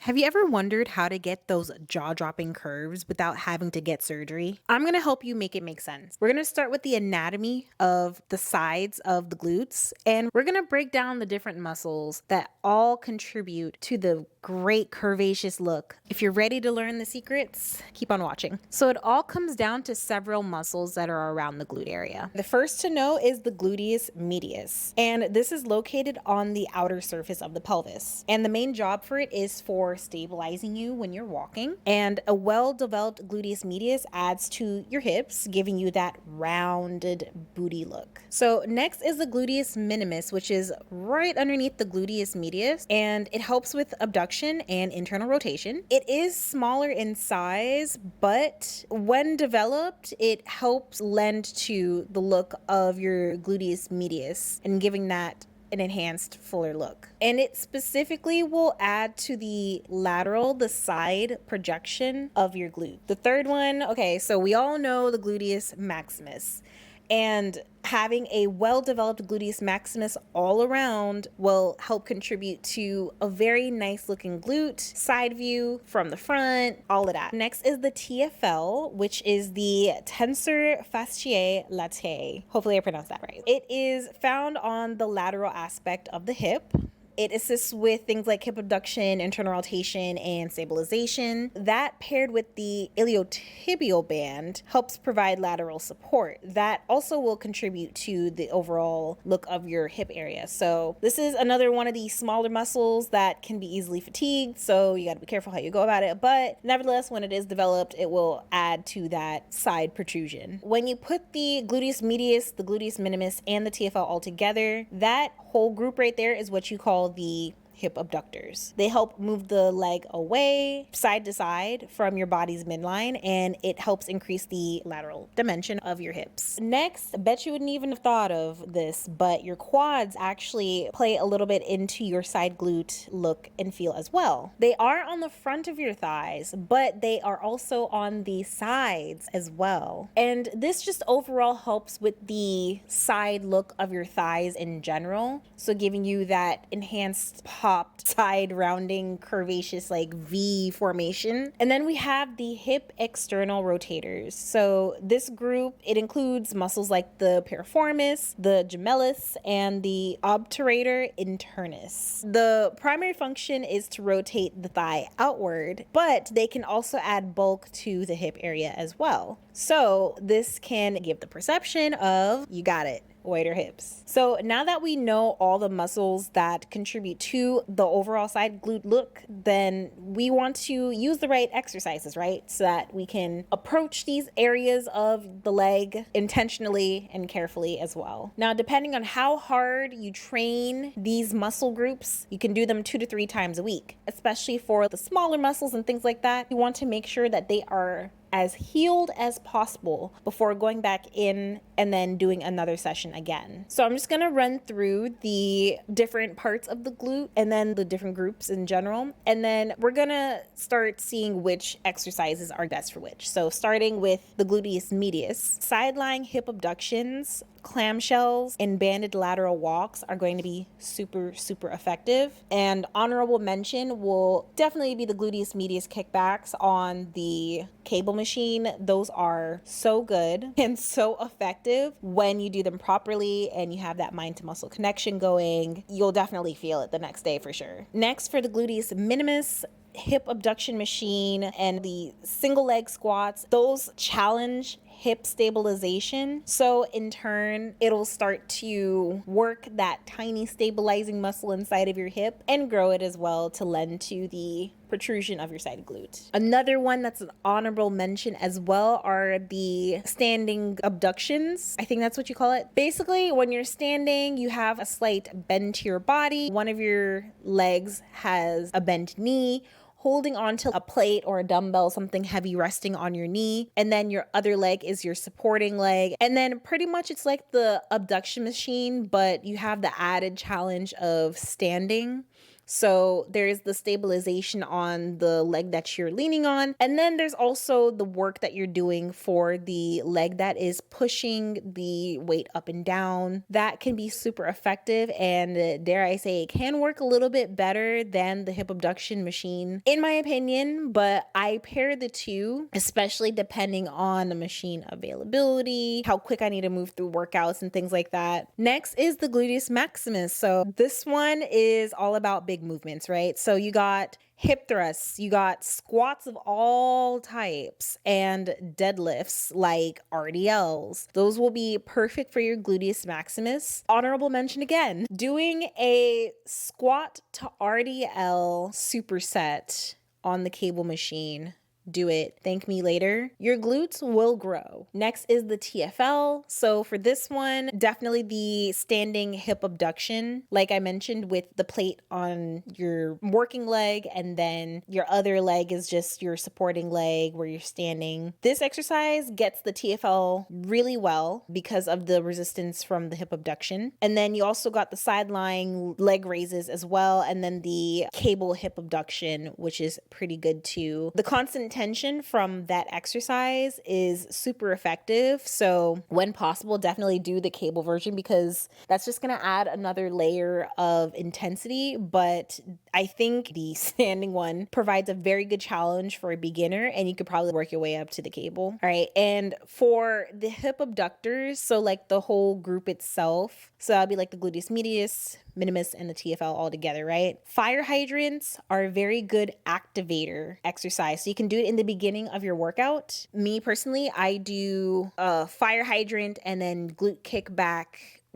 Have you ever wondered how to get those jaw-dropping curves without having to get surgery? I'm going to help you make it make sense. We're going to start with the anatomy of the sides of the glutes, and we're going to break down the different muscles that all contribute to the great curvaceous look. If you're ready to learn the secrets, keep on watching. So it all comes down to several muscles that are around the glute area. The first to know is the gluteus medius, and this is located on the outer surface of the pelvis. And the main job for it is for stabilizing you when you're walking. And a well-developed gluteus medius adds to your hips, giving you that rounded booty look. So next is the gluteus minimus, which is right underneath the gluteus medius, and it helps with abduction and internal rotation. It is smaller in size, but when developed, it helps lend to the look of your gluteus medius and giving that an enhanced fuller look. And it specifically will add to the lateral, the side projection of your glute. The third one, okay, so we all know the gluteus maximus. And having a well-developed gluteus maximus all around will help contribute to a very nice looking glute, side view from the front, all of that. Next is the TFL, which is the tensor fasciae latae. Hopefully I pronounced that right. It is found on the lateral aspect of the hip. It assists with things like hip abduction, internal rotation, and stabilization. That paired with the iliotibial band helps provide lateral support. That also will contribute to the overall look of your hip area. So this is another one of the smaller muscles that can be easily fatigued, so you gotta be careful how you go about it. But nevertheless, when it is developed, it will add to that side protrusion. When you put the gluteus medius, the gluteus minimus, and the TFL all together, that whole group right there is what you call the hip abductors. They help move the leg away side to side from your body's midline, and it helps increase the lateral dimension of your hips. Next, I bet you wouldn't even have thought of this, but your quads actually play a little bit into your side glute look and feel as well. They are on the front of your thighs, but they are also on the sides as well. And this just overall helps with the side look of your thighs in general. So giving you that enhanced popped side rounding curvaceous like V formation. And then we have the hip external rotators. So this group, it includes muscles like the piriformis, the gemellus, and the obturator internus. The primary function is to rotate the thigh outward, but they can also add bulk to the hip area as well. So this can give the perception of, you got it, wider hips. So now that we know all the muscles that contribute to the overall side glute look, then we want to use the right exercises, right? So that we can approach these areas of the leg intentionally and carefully as well. Now, depending on how hard you train these muscle groups, you can do them 2 to 3 times a week, especially for the smaller muscles and things like that. You want to make sure that they are as healed as possible before going back in and then doing another session again. So I'm just gonna run through the different parts of the glute and then the different groups in general. And then we're gonna start seeing which exercises are best for which. So starting with the gluteus medius, side-lying hip abductions, clamshells, and banded lateral walks are going to be super effective. And honorable mention will definitely be the gluteus medius kickbacks on the cable machine. Those are so good and so effective when you do them properly and you have that mind to muscle connection going. You'll definitely feel it the next day for sure. Next, for the gluteus minimus, hip abduction machine and the single leg squats, those challenge hip stabilization. So in turn, it'll start to work that tiny stabilizing muscle inside of your hip and grow it as well to lend to the protrusion of your side glute. Another one that's an honorable mention as well are the standing abductions. I think that's what you call it. Basically, when you're standing, you have a slight bend to your body. One of your legs has a bent knee, holding onto a plate or a dumbbell, something heavy resting on your knee. And then your other leg is your supporting leg. And then pretty much it's like the abduction machine, but you have the added challenge of standing. So there is the stabilization on the leg that you're leaning on. And then there's also the work that you're doing for the leg that is pushing the weight up and down. That can be super effective, and dare I say, it can work a little bit better than the hip abduction machine, in my opinion. But I pair the two, especially depending on the machine availability, how quick I need to move through workouts and things like that. Next is the Gluteus Maximus. So this one is all about big movements, right? So you got hip thrusts, you got squats of all types, and deadlifts like RDLs. Those will be perfect for your Gluteus Maximus. Honorable mention again, doing a squat to RDL superset on the cable machine. Do it. Thank me later. Your glutes will grow. Next is the TFL. So for this one, definitely the standing hip abduction, like I mentioned, with the plate on your working leg, and then your other leg is just your supporting leg where you're standing. This exercise gets the TFL really well because of the resistance from the hip abduction. And then you also got the sideline leg raises as well, and then the cable hip abduction, which is pretty good too. The constant tension from that exercise is super effective. So when possible, definitely do the cable version, because that's just going to add another layer of intensity. But I think the standing one provides a very good challenge for a beginner, and you could probably work your way up to the cable. All right. And for the hip abductors, so like the whole group itself, so that'll be like the Gluteus Medius, Minimus, and the TFL all together, right? Fire hydrants are a very good activator exercise. So you can do it in the beginning of your workout. Me personally, I do a fire hydrant and then glute kickback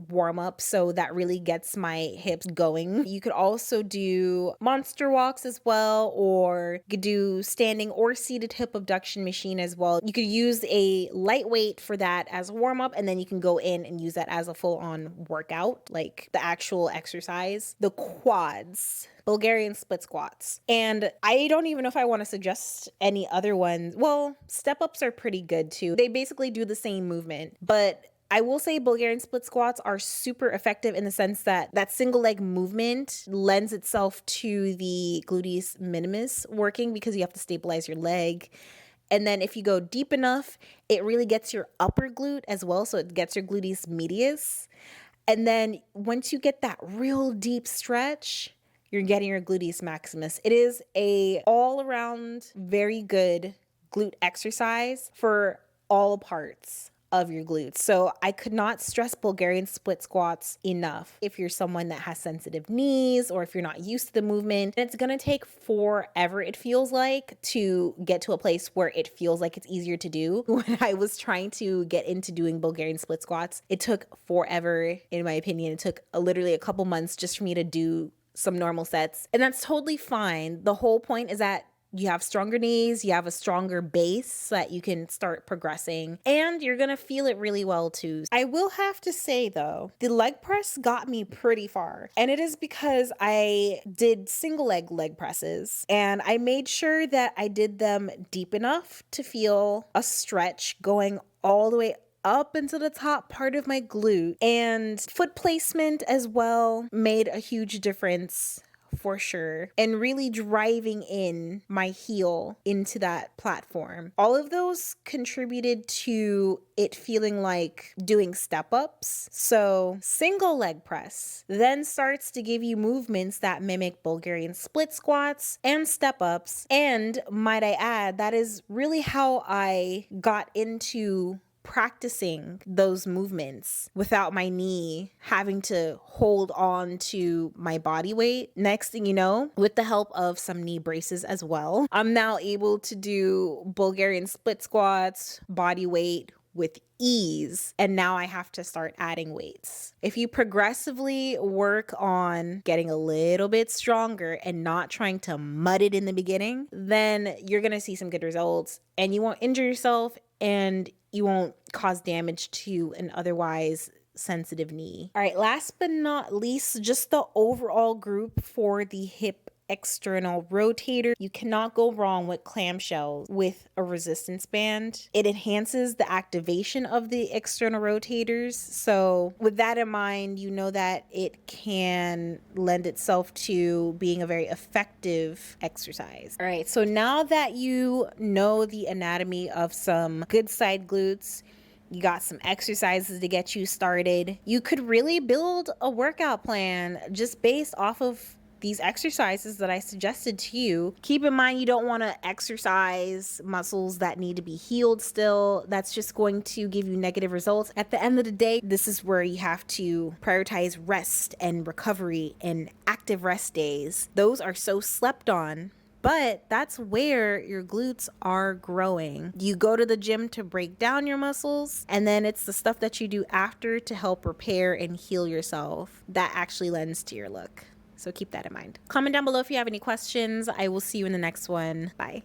warm up, so that really gets my hips going. You could also do monster walks as well, or you could do standing or seated hip abduction machine as well. You could use a lightweight for that as a warm up, and then you can go in and use that as a full on workout, like the actual exercise. The quads, Bulgarian split squats. And I don't even know if I want to suggest any other ones. Well, step ups are pretty good too. They basically do the same movement, but I will say Bulgarian split squats are super effective in the sense that that single leg movement lends itself to the gluteus minimus working, because you have to stabilize your leg. And then if you go deep enough, it really gets your upper glute as well. So it gets your gluteus medius. And then once you get that real deep stretch, you're getting your gluteus maximus. It is a all around very good glute exercise for all parts of your glutes. So I could not stress Bulgarian split squats enough. If you're someone that has sensitive knees, or if you're not used to the movement, it's going to take forever, it feels like, to get to a place where it feels like it's easier to do. When I was trying to get into doing Bulgarian split squats, it took forever, in my opinion. It took literally a couple months just for me to do some normal sets. And that's totally fine. The whole point is that you have stronger knees, you have a stronger base so that you can start progressing, and you're gonna feel it really well too. I will have to say though, the leg press got me pretty far, and it is because I did single leg presses, and I made sure that I did them deep enough to feel a stretch going all the way up into the top part of my glute, and foot placement as well made a huge difference for sure, and really driving in my heel into that platform. All of those contributed to it feeling like doing step ups. So single leg press then starts to give you movements that mimic Bulgarian split squats and step ups. And might I add, that is really how I got into practicing those movements without my knee having to hold on to my body weight. Next thing you know, with the help of some knee braces as well, I'm now able to do Bulgarian split squats, body weight with ease. And now I have to start adding weights. If you progressively work on getting a little bit stronger and not trying to mud it in the beginning, then you're going to see some good results, and you won't injure yourself, and you won't cause damage to an otherwise sensitive knee. All right, last but not least, just the overall group for the hip external rotator. You cannot go wrong with clamshells with a resistance band. It enhances the activation of the external rotators. So with that in mind, you know that it can lend itself to being a very effective exercise. All right, so now that you know the anatomy of some good side glutes, you got some exercises to get you started, you could really build a workout plan just based off of these exercises that I suggested to you. Keep in mind, you don't want to exercise muscles that need to be healed still. That's just going to give you negative results. At the end of the day, this is where you have to prioritize rest and recovery and active rest days. Those are so slept on. But that's where your glutes are growing. You go to the gym to break down your muscles, and then it's the stuff that you do after to help repair and heal yourself that actually lends to your look. So keep that in mind. Comment down below if you have any questions. I will see you in the next one. Bye.